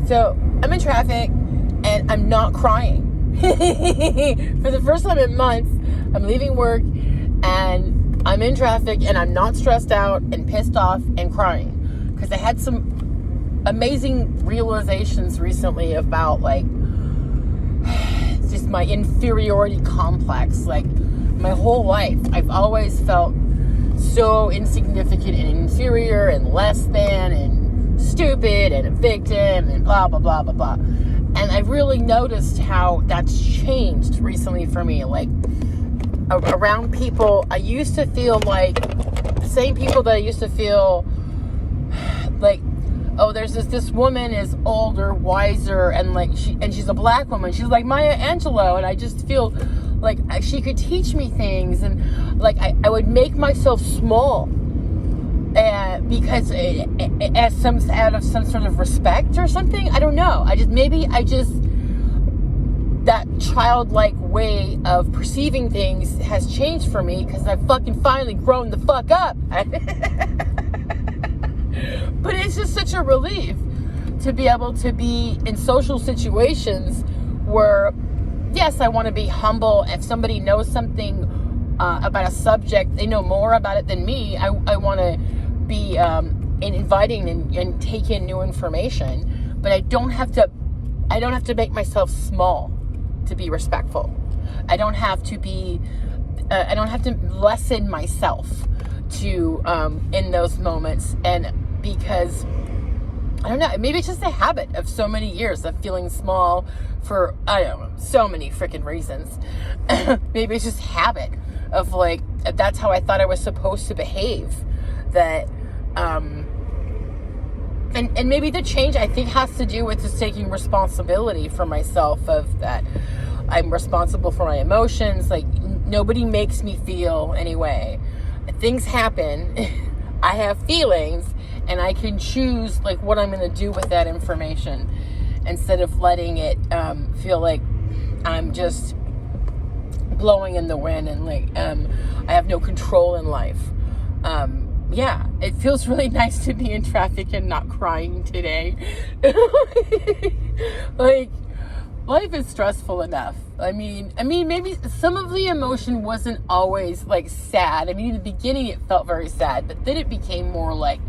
So I'm in traffic and I'm not crying. For the first time in months, I'm leaving work and I'm in traffic and I'm not stressed out and pissed off and crying. Because I had some amazing realizations recently about like just my inferiority complex. Like my whole life, I've always felt so insignificant and inferior and less than and stupid and a victim and blah, blah, blah, blah, blah. And I really noticed how that's changed recently for me. Like, around people, I used to feel like the same people that I used to feel like, oh, there's this woman is older, wiser, and like she's a black woman. She's like Maya Angelou, and I just feel like she could teach me things, and like I would make myself small, because out of some sort of respect or something. I don't know. That childlike way of perceiving things has changed for me because I've fucking finally grown the fuck up. But it's just such a relief to be able to be in social situations where, yes, I want to be humble. If somebody knows something about a subject, they know more about it than me. I want to be inviting and take in new information, but I don't have to make myself small to be respectful. I don't have to lessen myself to in those moments. And because I don't know, maybe it's just a habit of so many years of feeling small for, I don't know, so many freaking reasons. Maybe it's just habit of like, that's how I thought I was supposed to behave. That, and maybe the change I think has to do with just taking responsibility for myself, of that I'm responsible for my emotions. Like, nobody makes me feel anyway. Things happen. I have feelings, and I can choose like what I'm going to do with that information instead of letting it feel like I'm just blowing in the wind and like I have no control in life. Yeah, it feels really nice to be in traffic and not crying today. Like, life is stressful enough. I mean, maybe some of the emotion wasn't always like sad. I mean, in the beginning it felt very sad, but then it became more like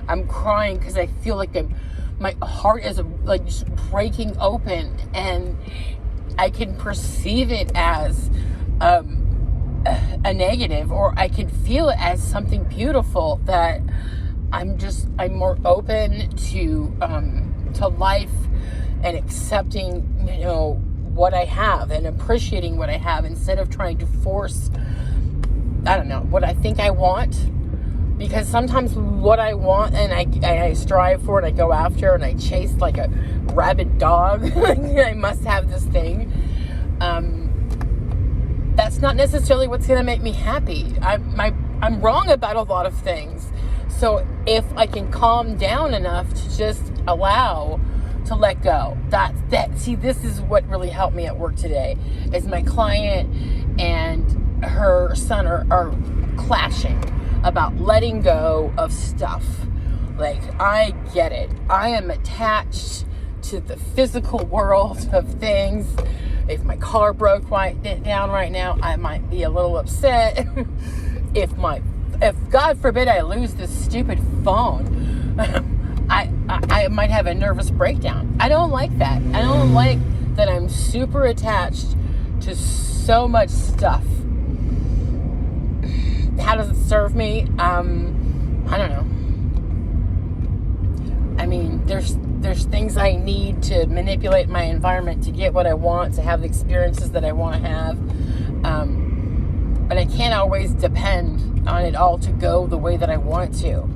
I'm crying because I feel like my heart is like just breaking open, and I can perceive it as a negative, or I can feel it as something beautiful, that I'm more open to life and accepting, what I have and appreciating what I have, instead of trying to force, I don't know, what I think I want. Because sometimes what I want and I strive for and I go after and I chase like a rabid dog, I must have this thing. That's not necessarily what's going to make me happy. I'm wrong about a lot of things. So if I can calm down enough to just allow to let go, see, this is what really helped me at work today. Is my client and her son are clashing about letting go of stuff. Like, I get it. I am attached to the physical world of things. If my car broke down right now, I might be a little upset. If God forbid I lose this stupid phone, I might have a nervous breakdown. I don't like that. I don't like that I'm super attached to so much stuff. How does it serve me? I don't know. I mean, there's things I need to manipulate my environment to get what I want, to have the experiences that I want to have. But I can't always depend on it all to go the way that I want it to.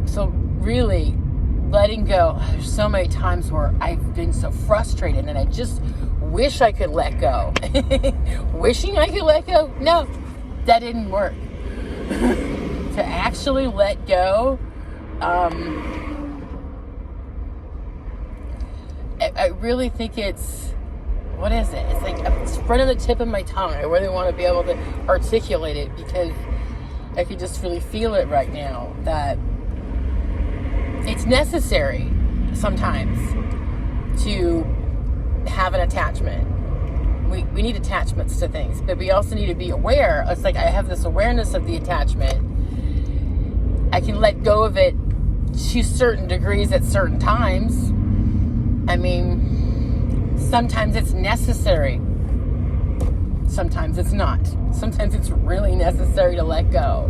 So really, letting go. There's so many times where I've been so frustrated and I just wish I could let go. Wishing I could let go? No, that didn't work. To actually let go, I really think it's, what is it? It's like it's right on the tip of my tongue. I really want to be able to articulate it because I could just really feel it right now, that it's necessary sometimes to have an attachment. We need attachments to things, but we also need to be aware. It's like I have this awareness of the attachment. I can let go of it to certain degrees at certain times. I mean, sometimes it's necessary. Sometimes it's not. Sometimes it's really necessary to let go.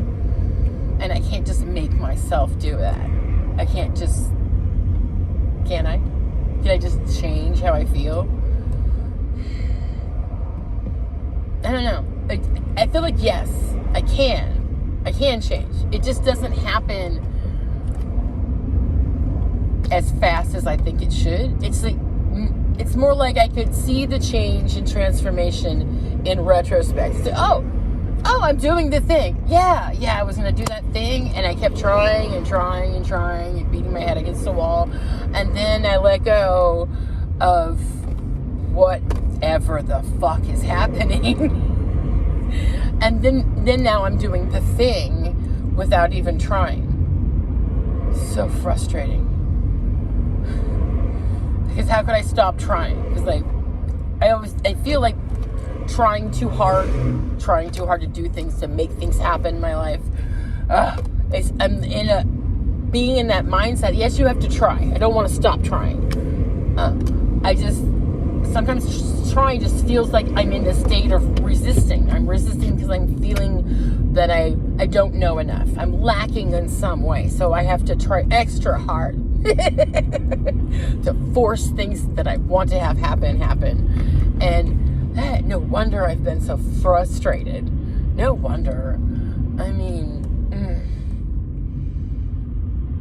And I can't just make myself do that. I can't just... Can I? Can I just change how I feel? I don't know. I feel like yes, I can. I can change. It just doesn't happen as fast as I think it should. It's more like I could see the change and transformation in retrospect. So, oh, I'm doing the thing. Yeah, I was going to do that thing, and I kept trying and beating my head against the wall, and then I let go of whatever the fuck is happening. And then now I'm doing the thing without even trying. So frustrating. Because how could I stop trying? Because I feel like trying too hard to do things, to make things happen in my life. I'm being in that mindset. Yes, you have to try. I don't want to stop trying. Sometimes trying just feels like I'm in a state of resisting. I'm resisting because I'm feeling that I don't know enough. I'm lacking in some way. So I have to try extra hard to force things that I want to have happen. And no wonder I've been so frustrated. No wonder. I mean,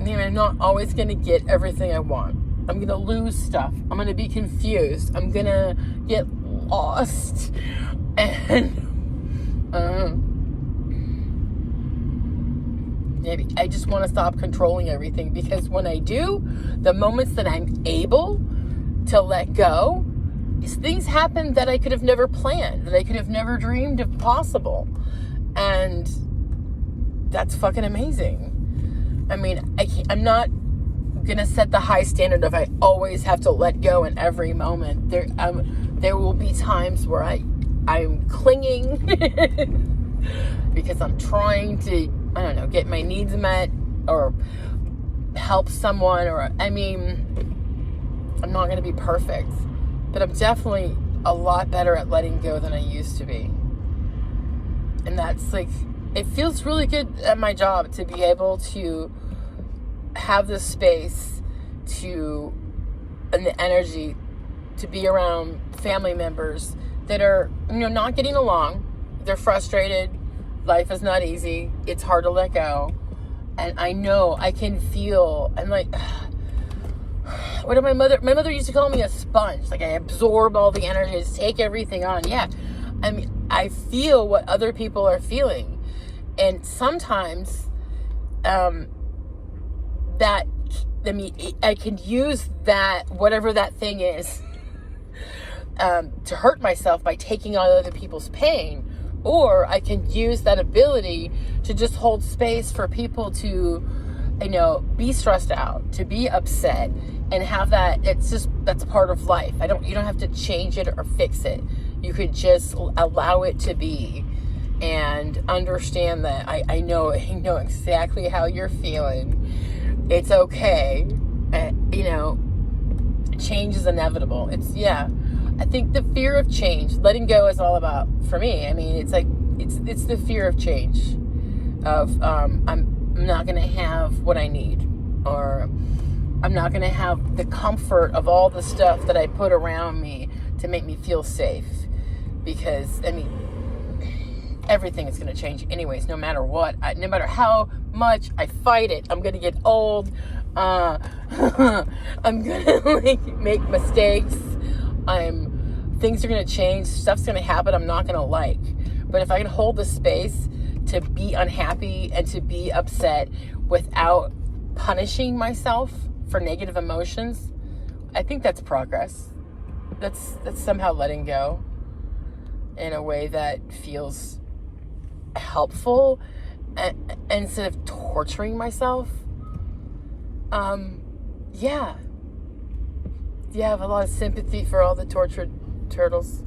I'm not always going to get everything I want. I'm going to lose stuff. I'm going to be confused. I'm going to get lost. And maybe I just want to stop controlling everything, because when I do, the moments that I'm able to let go, things happen that I could have never planned, that I could have never dreamed of possible. And that's fucking amazing. I mean, I'm not gonna set the high standard of I always have to let go in every moment. There will be times where I'm clinging because I'm trying to, I don't know, get my needs met or help someone, or I'm not gonna be perfect, but I'm definitely a lot better at letting go than I used to be. And that's it feels really good at my job to be able to have the space and the energy to be around family members that are, not getting along. They're frustrated. Life is not easy. It's hard to let go. And I know I can feel, I'm like, what did my mother used to call me a sponge. I absorb all the energy, just take everything on. Yeah. I feel what other people are feeling. And sometimes, I can use that, whatever that thing is, to hurt myself by taking on other people's pain. Or I can use that ability to just hold space for people to, be stressed out, to be upset, and have that. That's part of life. You don't have to change it or fix it. You could just allow it to be and understand that I know exactly how you're feeling. It's okay. Change is inevitable. I think the fear of change, letting go, is all about, for me, it's the fear of change, of I'm not going to have what I need, or I'm not going to have the comfort of all the stuff that I put around me to make me feel safe, because everything is going to change anyways, no matter what. No matter how much I fight it, I'm going to get old. I'm going to make mistakes. Things are going to change. Stuff's going to happen I'm not going to like. But if I can hold the space to be unhappy and to be upset without punishing myself for negative emotions, I think that's progress. That's somehow letting go in a way that feels helpful, instead of torturing myself. Yeah. Yeah, I have a lot of sympathy for all the tortured turtles.